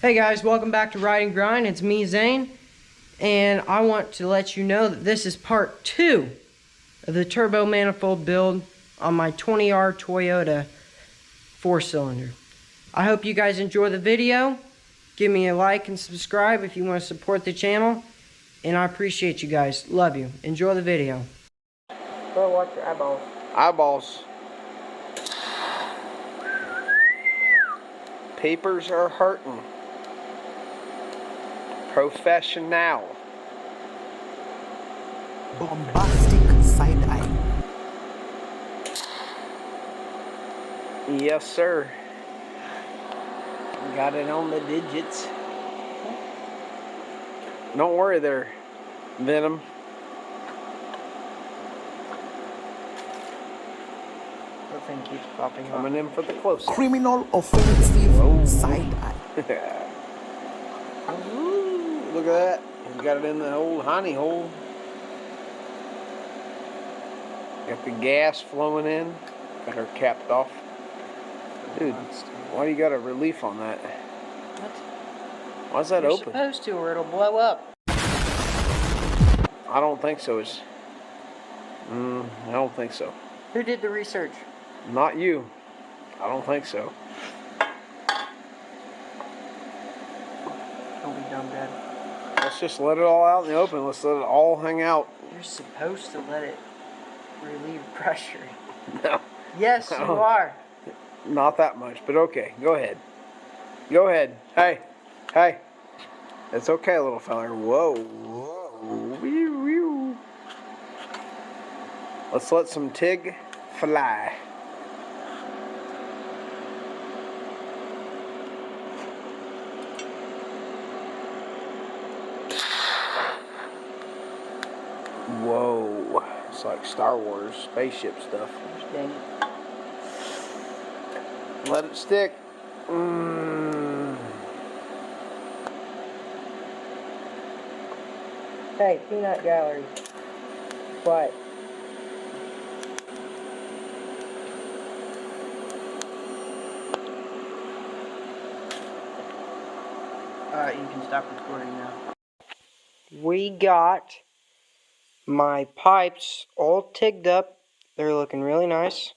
Hey guys, welcome back to Ride and Grind. It's me, Zane, and I want to let you know that this is part 2 of the turbo manifold build on my 20R Toyota 4-cylinder. I hope you guys enjoy the video. Give me a like and subscribe if you want to support the channel, and I appreciate you guys. Love you. Enjoy the video. Bro, watch your eyeballs. Eyeballs. Papers are hurting. Professional. Bombastic side eye. Yes, sir. Got it on the digits. Don't worry there, Venom. The thing keeps popping up. Coming in for the close. Criminal offensive side eye. Ooh, look at that. He's got it in the old hiney hole. Got the gas flowing in. Got her capped off. Dude, why you got a relief on that? What? Why's that You're open? supposed to, or it'll blow up. I don't think so. I don't think so. Who did the research? Not you. I don't think so. Don't be dumb, Dad. Let's just let it all out in the open. Let's let it all hang out. You're supposed to let it relieve pressure. No. Yes, you are. Not that much, but okay. Go ahead. Go ahead. Hey. Hey. It's okay, little feller. Whoa. Whoa. Wee, wee. Let's let some TIG fly. Whoa. It's like Star Wars spaceship stuff. Dang it. Let it stick. Hey, Peanut Gallery. What? Alright, you can stop recording now. We got my pipes all tigged up. They're looking really nice.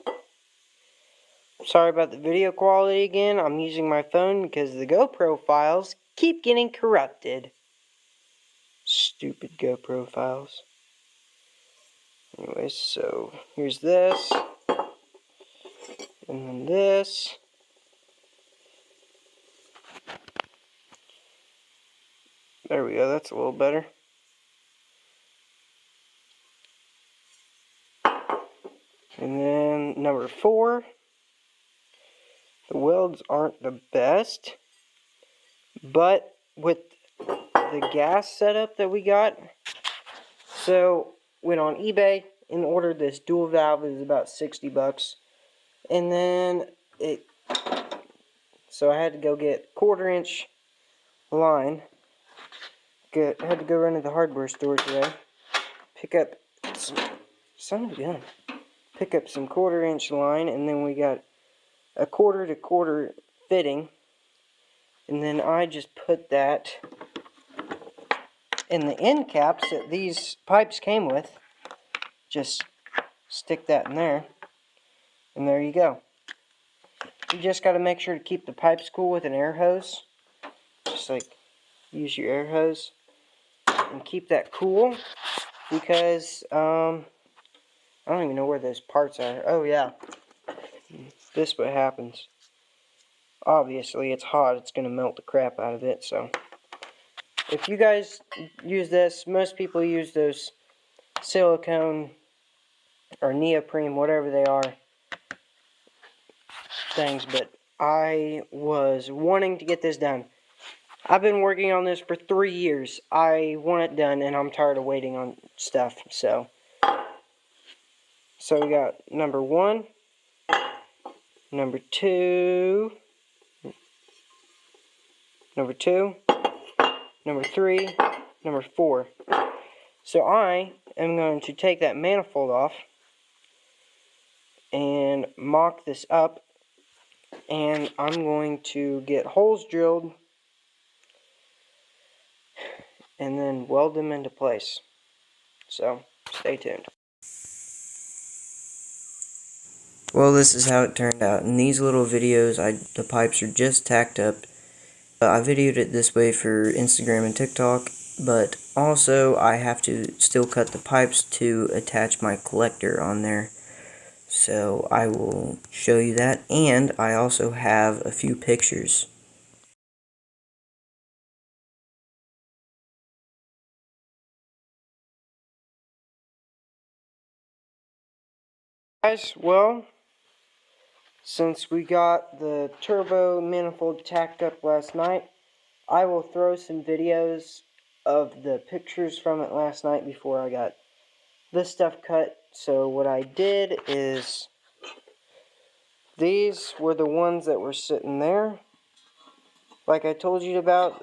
Sorry about the video quality again. I'm using my phone because the GoPro files keep getting corrupted. Stupid GoPro files. Anyways, so here's this. And then this. There we go, that's a little better. And then number 4. The welds aren't the best, but with the gas setup that we got, so went on eBay and ordered this dual valve. It was about 60 bucks. And then so I had to go get 1/4-inch line. Had to go run to the hardware store today. Pick up some Pick up some 1/4-inch line, and then we got a 1/4 to 1/4 fitting. And then I just put that in the end caps that these pipes came with. Just stick that in there, and there you go. You just got to make sure to keep the pipes cool with an air hose. Just like use your air hose and keep that cool, because I don't even know where those parts are. Oh yeah, this is what happens. Obviously it's hot, it's going to melt the crap out of it. So if you guys use this, most people use those silicone or neoprene, whatever they are, things, but I was wanting to get this done. I've been working on this for 3 years. I want it done, and I'm tired of waiting on stuff. So we got number 1, number 2, number 2, number 3, number 4. So I am going to take that manifold off and mock this up, and I'm going to get holes drilled and then weld them into place. So, stay tuned. Well, this is how it turned out. In these little videos, the pipes are just tacked up. I videoed it this way for Instagram and TikTok, but also I have to still cut the pipes to attach my collector on there. So I will show you that, and I also have a few pictures. Guys, well, since we got the turbo manifold tacked up last night, I will throw some videos of the pictures from it last night before I got this stuff cut. So what I did is, these were the ones that were sitting there, like I told you about.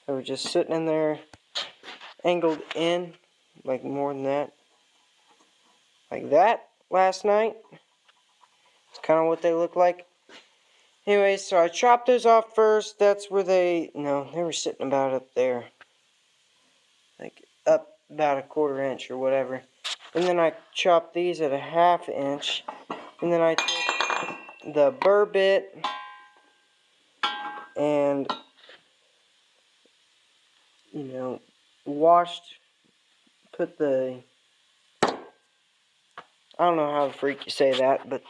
They were just sitting in there, angled in, like more than that, like that last night. It's kind of what they look like. Anyway, so I chopped those off first. That's where they were sitting about up there. Like up about a 1/4 inch or whatever. And then I chopped these at a 1/2 inch. And then I took the burr bit and, put the, I don't know how the freak you say that, but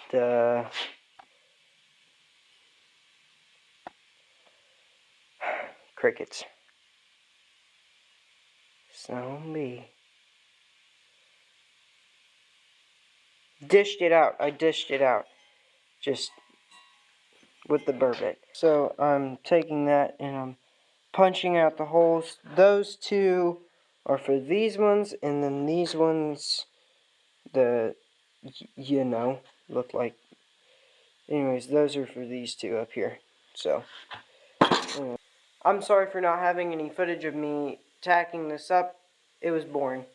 crickets. Zombie. Dished it out. I dished it out. Just with the burr bit. So I'm taking that and I'm punching out the holes. Those two are for these ones, and then these ones, look like. Anyways, those are for these two up here. So, anyway. I'm sorry for not having any footage of me tacking this up. It was boring.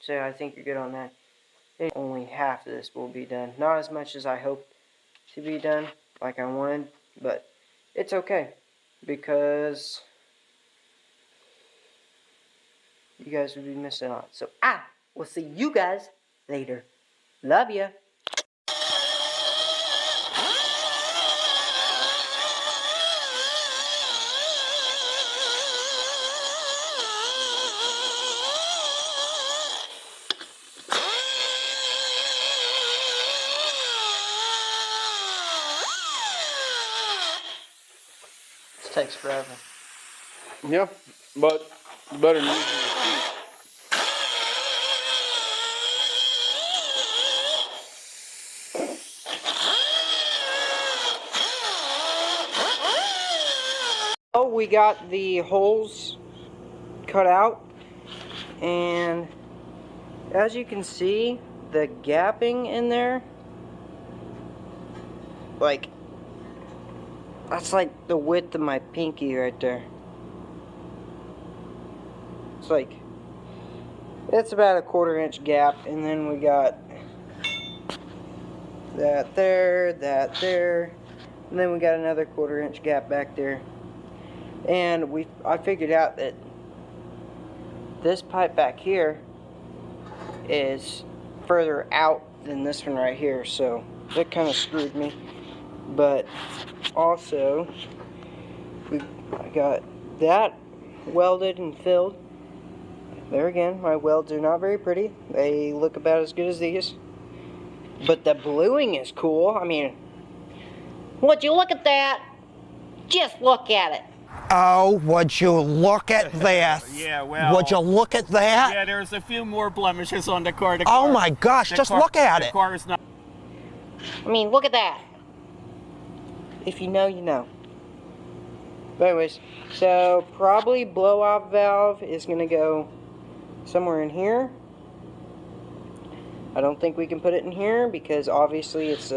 So I think you're good on that. Only half of this will be done. Not as much as I hoped to be done, like I wanted, but it's okay, because you guys would be missing out. So I will see you guys later. Love ya. This takes forever. Yeah, but better than using your feet. Oh, we got the holes cut out, and as you can see, the gapping in there, like, that's like the width of my pinky right there. It's like, it's about a 1/4 inch gap, and then we got that there, and then we got another 1/4 inch gap back there. And I figured out that this pipe back here is further out than this one right here, so that kind of screwed me. But also, I got that welded and filled. There again, my welds are not very pretty. They look about as good as these. But the bluing is cool. I mean, would you look at that? Just look at it. Oh, would you look at this? Yeah, well. Would you look at that? Yeah, there's a few more blemishes on the car. Oh my gosh, just look at it. The car is not. I mean, look at that. If you know, you know. But anyways, so probably blow-off valve is going to go somewhere in here. I don't think we can put it in here because obviously it's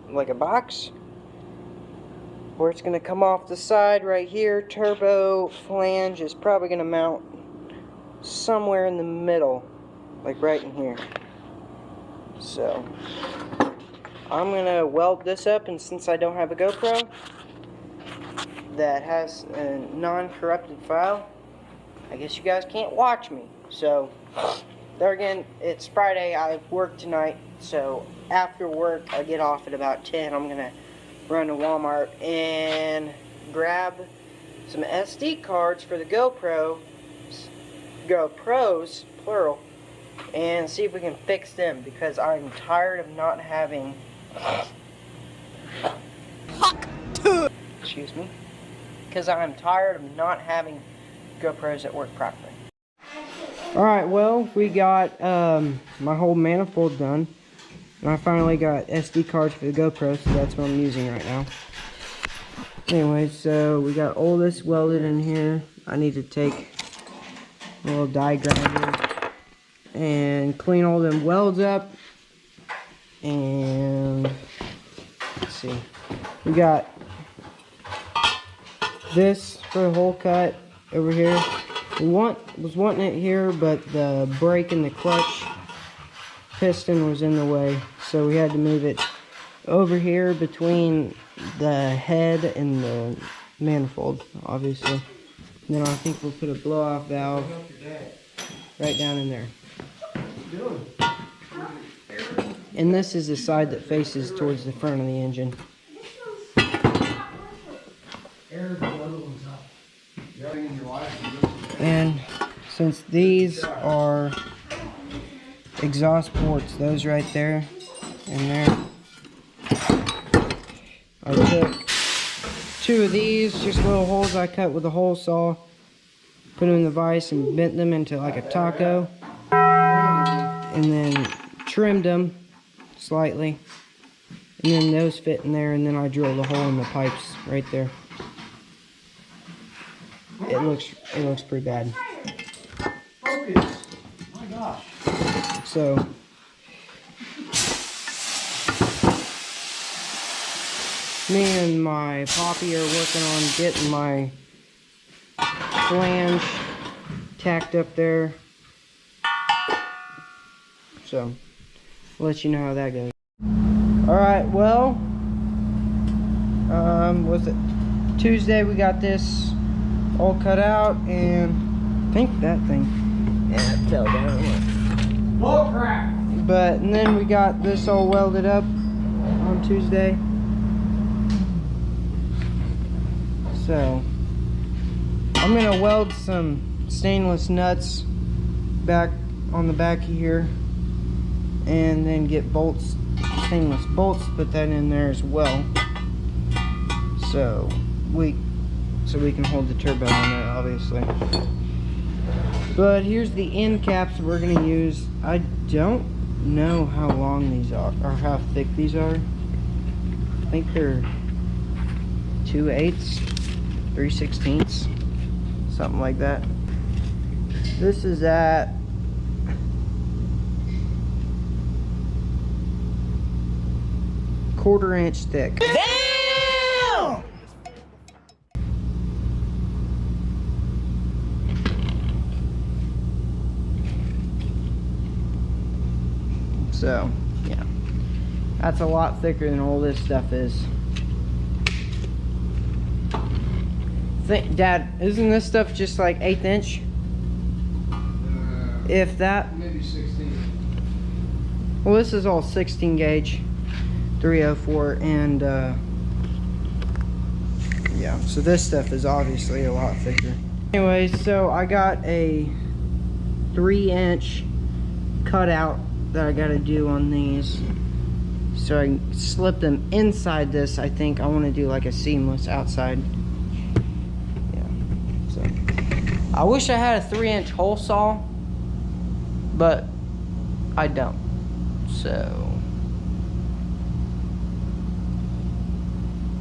like a box. Where it's going to come off the side right here. Turbo flange is probably going to mount somewhere in the middle, like right in here. So I'm going to weld this up, and since I don't have a GoPro, that has a non-corrupted file, I guess you guys can't watch me. So, there again, it's Friday. I work tonight, so after work, I get off at about 10. I'm gonna run to Walmart and grab some SD cards for the GoPros, plural, and see if we can fix them, because I'm tired of not having excuse me, because I'm tired of not having GoPros that work properly. Alright, well, we got my whole manifold done, and I finally got SD cards for the GoPro, so that's what I'm using right now. Anyway, so we got all this welded in here. I need to take a little die grinder and clean all them welds up. And let's see, we got this for the hole cut over here. Was wanting it here, but the brake and the clutch piston was in the way, so we had to move it over here between the head and the manifold, obviously. And then I think we'll put a blow-off valve right down in there. And this is the side that faces towards the front of the engine. And since these are exhaust ports, those right there and there, I took 2 of these, just little holes I cut with a hole saw, put them in the vise and bent them into like a taco, and then trimmed them slightly, and then those fit in there, and then I drilled a hole in the pipes right there. It looks pretty bad. Focus. My gosh. So me and my poppy are working on getting my flange tacked up there. So I'll let you know how that goes. Alright, well, was it Tuesday we got this all cut out, and I think that thing, yeah, it fell down. Oh crap! But, and then we got this all welded up on Tuesday. So, I'm gonna weld some stainless nuts back on the back of here, and then get bolts, stainless bolts, put that in there as well. So we can hold the turbo on it, obviously. But here's the end caps we're gonna use. I don't know how long these are, or how thick these are. I think they're 2/8, 3/16, something like that. This is at 1/4 inch thick. Damn! So, yeah, that's a lot thicker than all this stuff is. Dad, isn't this stuff just like 1/8 inch? If that? Maybe 16. Well, this is all 16 gauge, 304, and yeah, so this stuff is obviously a lot thicker. Anyway, so I got a 3-inch cutout that I gotta do on these, so I can slip them inside this. I think I want to do like a seamless outside. Yeah, so I wish I had a 3-inch hole saw, but I don't. So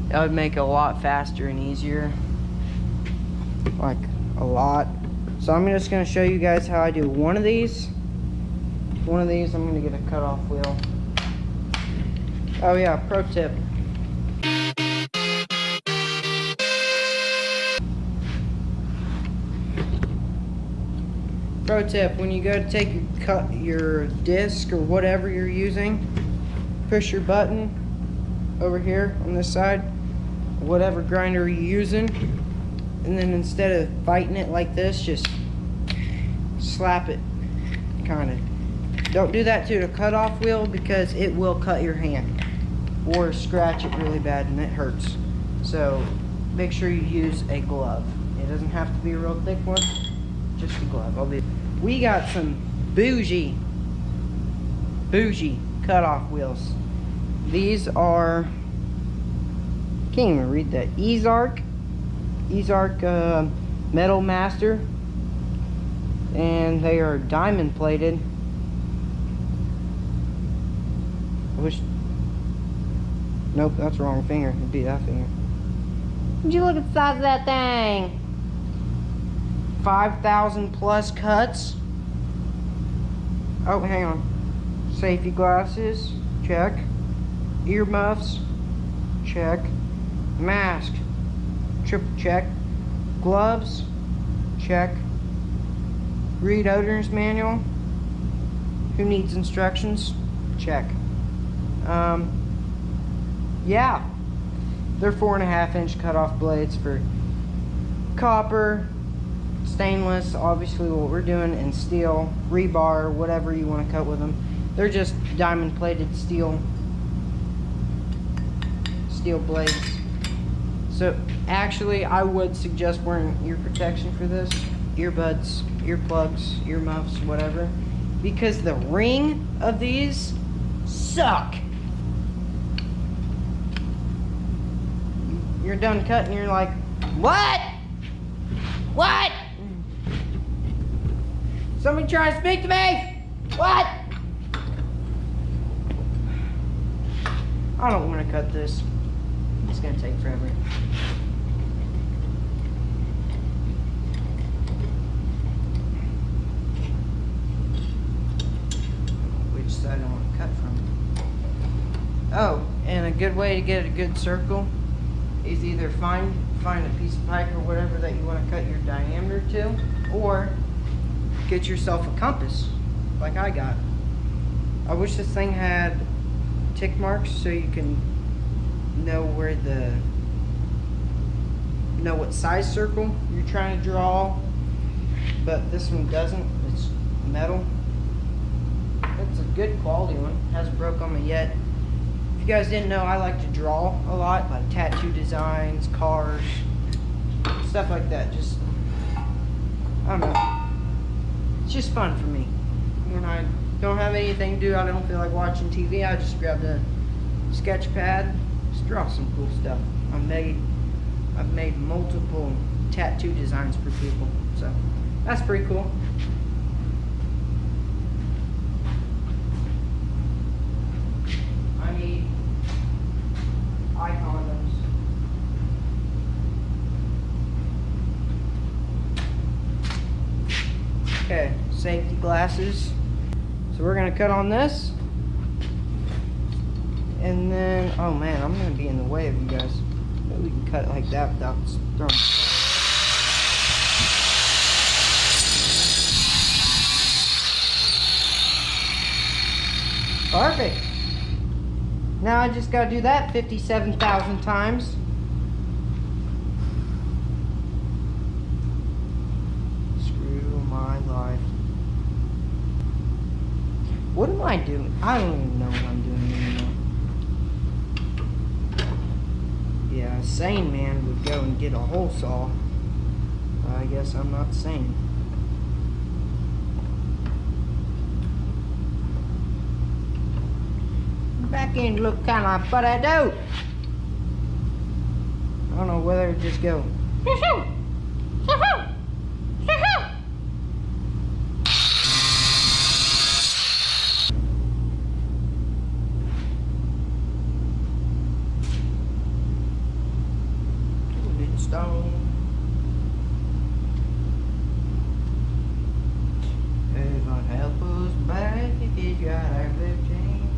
that would make it a lot faster and easier, like a lot. So I'm just gonna show you guys how I do one of these. One of these, I'm gonna get a cutoff wheel. Oh yeah, pro tip. Pro tip, when you go to take your disc or whatever you're using, push your button over here on this side, whatever grinder you're using, and then instead of fighting it like this, just slap it, kind of. Don't do that to the cutoff wheel because it will cut your hand or scratch it really bad and it hurts. So make sure you use a glove. It doesn't have to be a real thick one, just a glove. We got some bougie cutoff wheels. These are, can't even read that, Eszark Metal Master, and they are diamond plated. I wish, nope, that's the wrong finger. It'd be that finger. Would you look at the size of that thing? 5,000 plus cuts. Oh, hang on. Safety glasses, check. Earmuffs, check. Mask, triple check. Gloves, check. Read owner's manual. Who needs instructions? Check. Yeah. They're 4.5 inch cutoff blades for copper, stainless, obviously what we're doing, and steel, rebar, whatever you want to cut with them. They're just diamond plated steel blades. So actually I would suggest wearing ear protection for this. Earbuds, earplugs, earmuffs, whatever. Because the ring of these suck. You're done cutting, you're like, what? What? Somebody try to speak to me? What? I don't want to cut this. It's gonna take forever. Which side I want to cut from. Oh, and a good way to get a good circle is either find a piece of pipe or whatever that you want to cut your diameter to, or get yourself a compass like I got. I wish this thing had tick marks so you can know what size circle you're trying to draw, but this one doesn't. It's metal. It's a good quality one. Hasn't broke on me yet. If you guys didn't know, I like to draw a lot, like tattoo designs, cars, stuff like that. Just, I don't know. It's just fun for me. When I don't have anything to do, I don't feel like watching TV, I just grab the sketch pad, just draw some cool stuff. I've made multiple tattoo designs for people, so that's pretty cool. I need eye condoms. Okay, safety glasses. So we're gonna cut on this. And then, oh man, I'm gonna be in the way of you guys. Maybe we can cut it like that without throwing. Perfect. Now I just gotta do that 57,000 times. Screw my life. What am I doing? I don't even know what I'm doing anymore. Yeah, a sane man would go and get a hole saw. I guess I'm not sane. Back end look kind of like what I do. I don't know whether to just go. Stone. Heaven help us back if you got our left hand.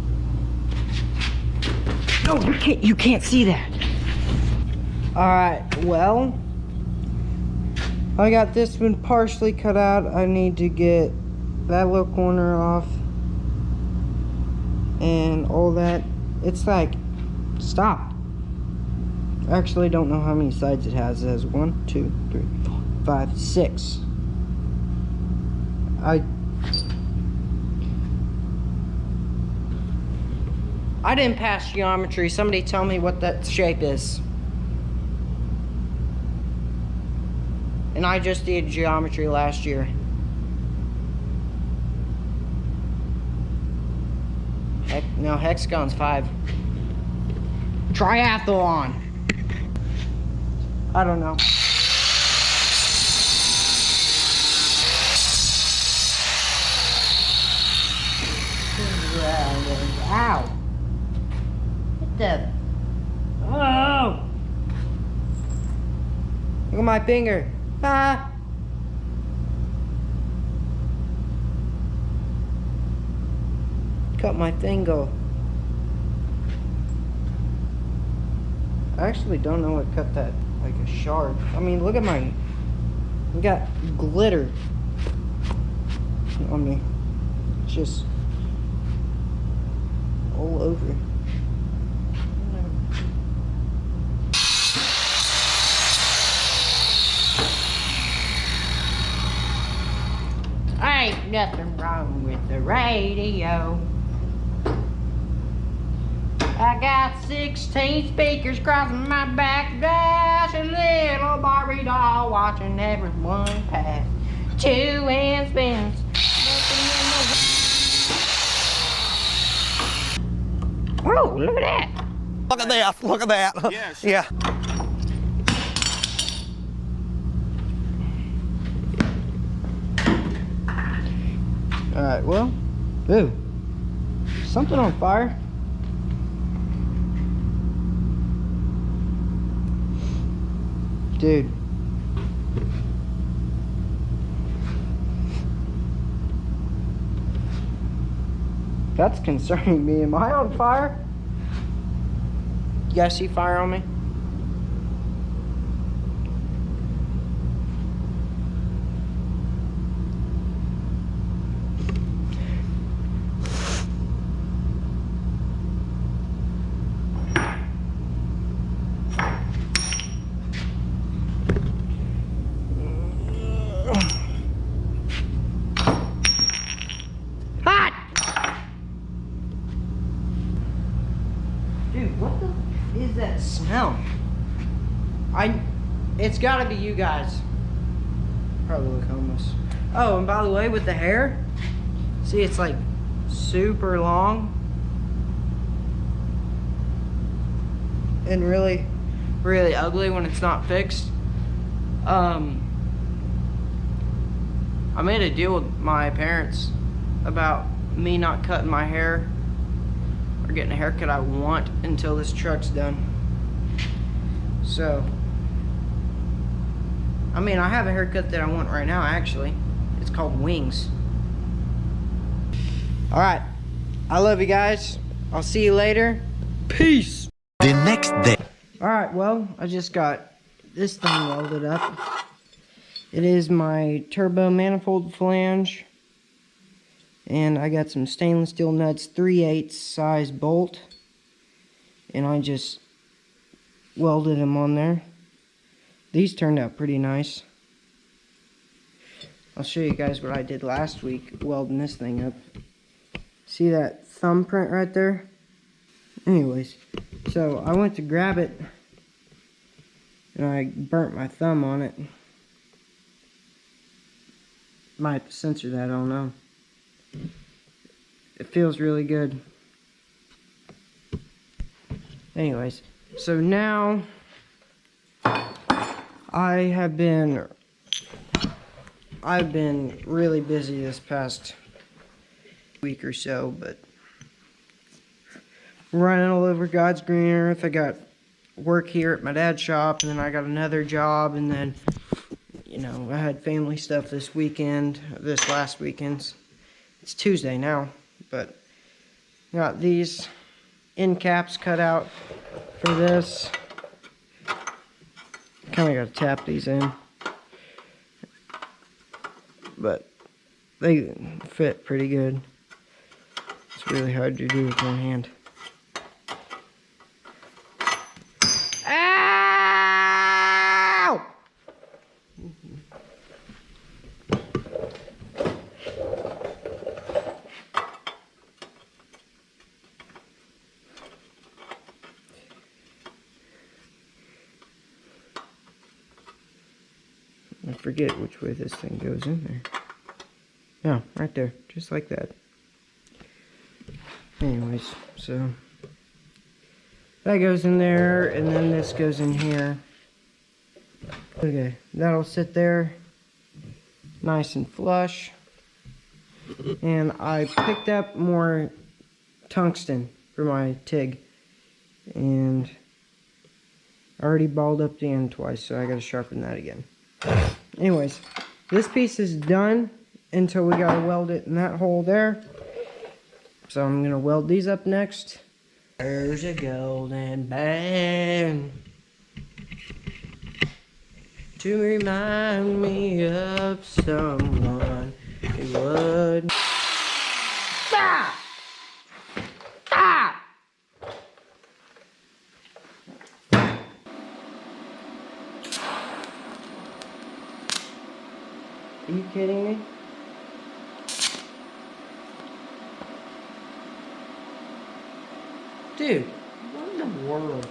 No, you can't see that. Alright, well, I got this one partially cut out. I need to get that little corner off and all that. It's like, stop. I actually don't know how many sides it has. It has 1, 2, 3, 4, 5, 6. I didn't pass geometry. Somebody tell me what that shape is. And I just did geometry last year. No, hexagon's 5. Triathlon. I don't know. Ow. What the? Oh! Look at my finger. Ah! Cut my finger. I actually don't know what cut that, like a shard. I mean, look at my, we got glitter on me. It's just all over. Ain't nothing wrong with the radio. I got 16 speakers crossing my back dash, a little Barbie doll watching everyone pass. 2 hand spins. Oh, look at that. Look at that. Look at that. Yes. Yeah. Alright, well, ooh, something on fire. Dude. That's concerning me. Am I on fire? You guys see fire on me? Dude, what the is that smell? It's gotta be you guys. Probably look homeless. Oh, and by the way, with the hair, see, it's like super long and really, really ugly when it's not fixed. I made a deal with my parents about me not cutting my hair or getting a haircut I want until this truck's done. So, I mean, I have a haircut that I want right now, actually. It's called Wings. Alright, I love you guys. I'll see you later. Peace! The next day. Alright, well, I just got this thing welded up. It is my turbo manifold flange. And I got some stainless steel nuts, 3/8 size bolt. And I just welded them on there. These turned out pretty nice. I'll show you guys what I did last week welding this thing up. See that thumbprint right there? Anyways, so I went to grab it and I burnt my thumb on it. Might have to censor that, I don't know. It feels really good. Anyways, so now I've been really busy this past week or so, but running all over God's green earth. I got work here at my dad's shop, and then I got another job, and then, you know, I had family stuff this last weekend. It's Tuesday now, but got these end caps cut out for this. Kinda gotta tap these in, but they fit pretty good. It's really hard to do with one hand. Ah! I forget which way this thing goes in there. Yeah, right there, just like that. Anyways, so that goes in there, and then this goes in here. Okay, that'll sit there nice and flush. And I picked up more tungsten for my TIG, and I already balled up the end twice, so I gotta sharpen that again. Anyways, this piece is done until we gotta weld it in that hole there. So I'm gonna weld these up next. There's a golden band to remind me of someone who would. Ah! Ah! Are you kidding me? Dude, what in the world?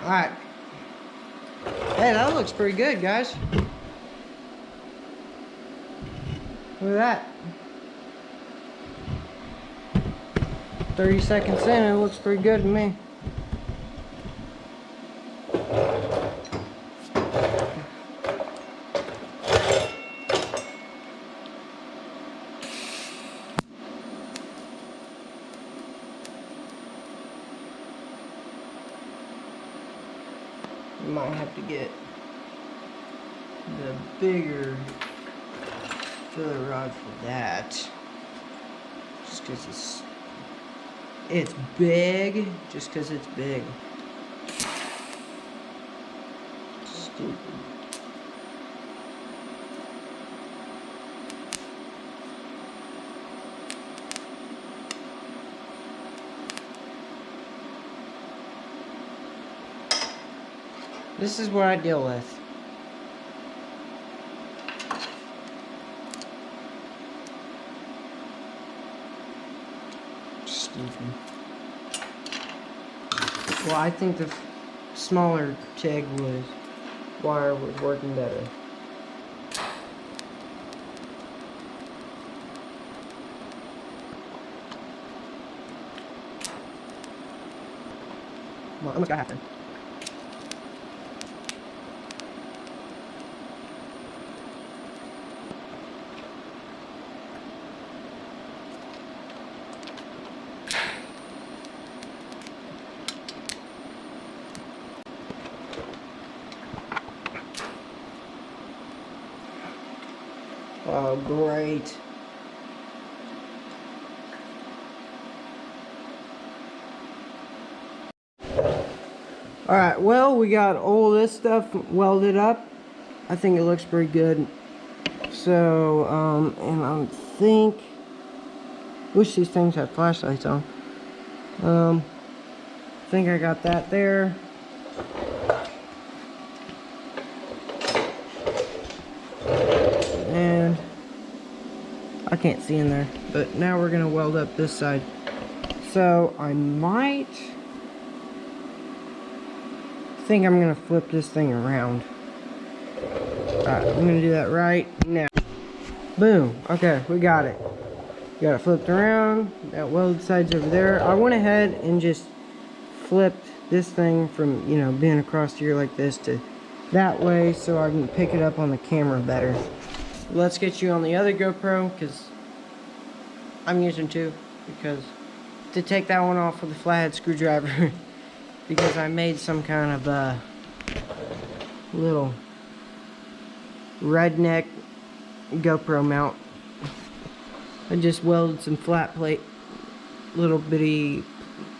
Alright. Hey, that looks pretty good, guys. Look at that. 30 seconds in, it looks pretty good to me. You might have to get the bigger filler rod for that. Just because it's big, just because it's big. Stupid. This is what I deal with. Stupid. Well, I think the smaller TIG wire was working better. Well, almost got happen. Oh, great. Alright, well, we got all this stuff welded up. I think it looks pretty good. So, and I wish these things had flashlights on. I think I got that there. And I can't see in there, but now we're gonna weld up this side. So I think I'm gonna flip this thing around. Alright, I'm gonna do that right now. Boom. Okay, we got it. Got it flipped around. That welded side's over there. I went ahead and just flipped this thing from, you know, being across here like this to that way so I can pick it up on the camera better. Let's get you on the other GoPro, because I'm using two, because to take that one off with a flathead screwdriver because I made some kind of little redneck GoPro mount. I just welded some flat plate little bitty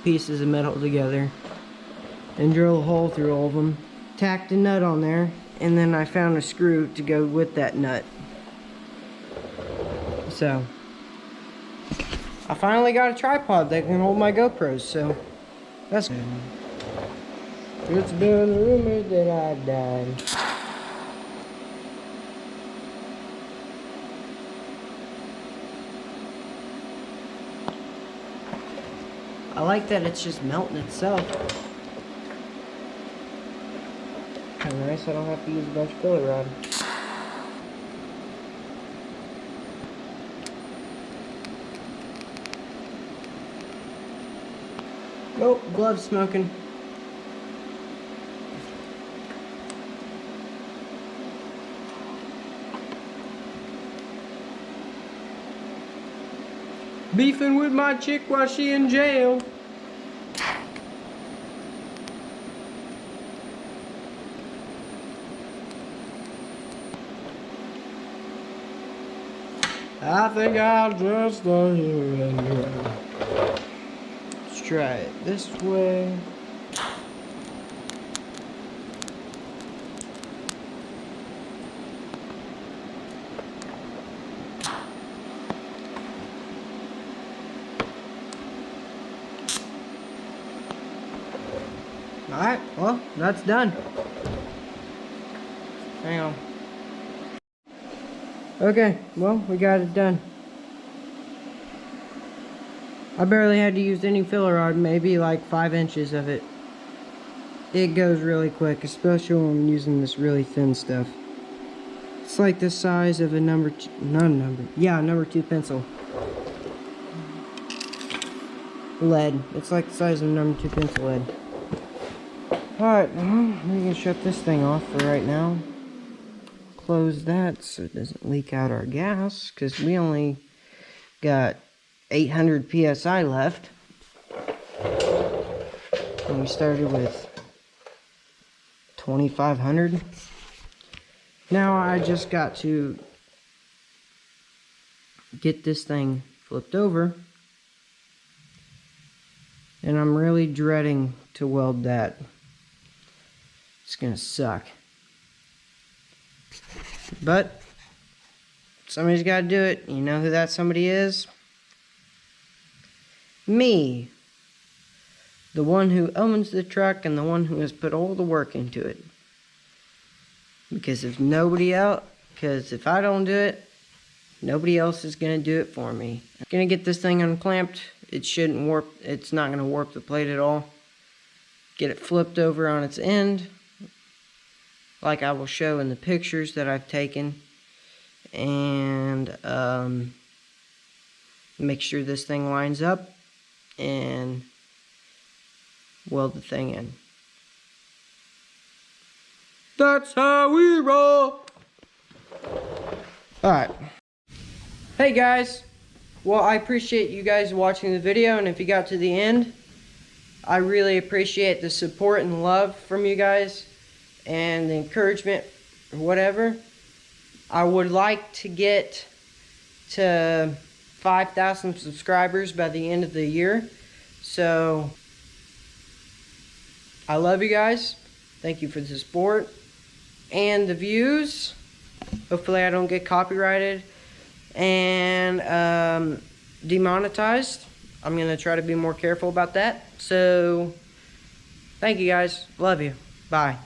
pieces of metal together and drilled a hole through all of them, tacked a nut on there, and then I found a screw to go with that nut. So I finally got a tripod that can hold my GoPros, so that's good. It's been rumored that I died. I like that it's just melting itself. Kinda nice, I don't have to use a bunch of filler rod. Oh, glove smoking. Beefing with my chick while she in jail. I think I'll just lay here and here. Let's try it this way. Alright, well, that's done. Hang on. Okay, well, we got it done. I barely had to use any filler rod, maybe like 5 inches of it. It goes really quick, especially when I'm using this really thin stuff. It's like the size of a number 2 pencil. Lead. It's like the size of a number 2 pencil lead. Alright, well, we can shut this thing off for right now. Close that so it doesn't leak out our gas, because we only got 800 psi left. And we started with 2,500. Now I just got to get this thing flipped over. And I'm really dreading to weld that. It's gonna suck. But somebody's got to do it. You know who that somebody is? Me. The one who owns the truck and the one who has put all the work into it. Because if I don't do it, nobody else is going to do it for me. I'm going to get this thing unclamped. It shouldn't warp. It's not going to warp the plate at all. Get it flipped over on its end, like I will show in the pictures that I've taken, and make sure this thing lines up and weld the thing in. That's how we roll. Alright. Hey guys. Well, I appreciate you guys watching the video, and if you got to the end, I really appreciate the support and love from you guys and the encouragement or whatever. I would like to get to 5,000 subscribers by the end of the year. So I love you guys. Thank you for the support and the views. Hopefully I don't get copyrighted and demonetized. I'm going to try to be more careful about that. So thank you guys. Love you. Bye.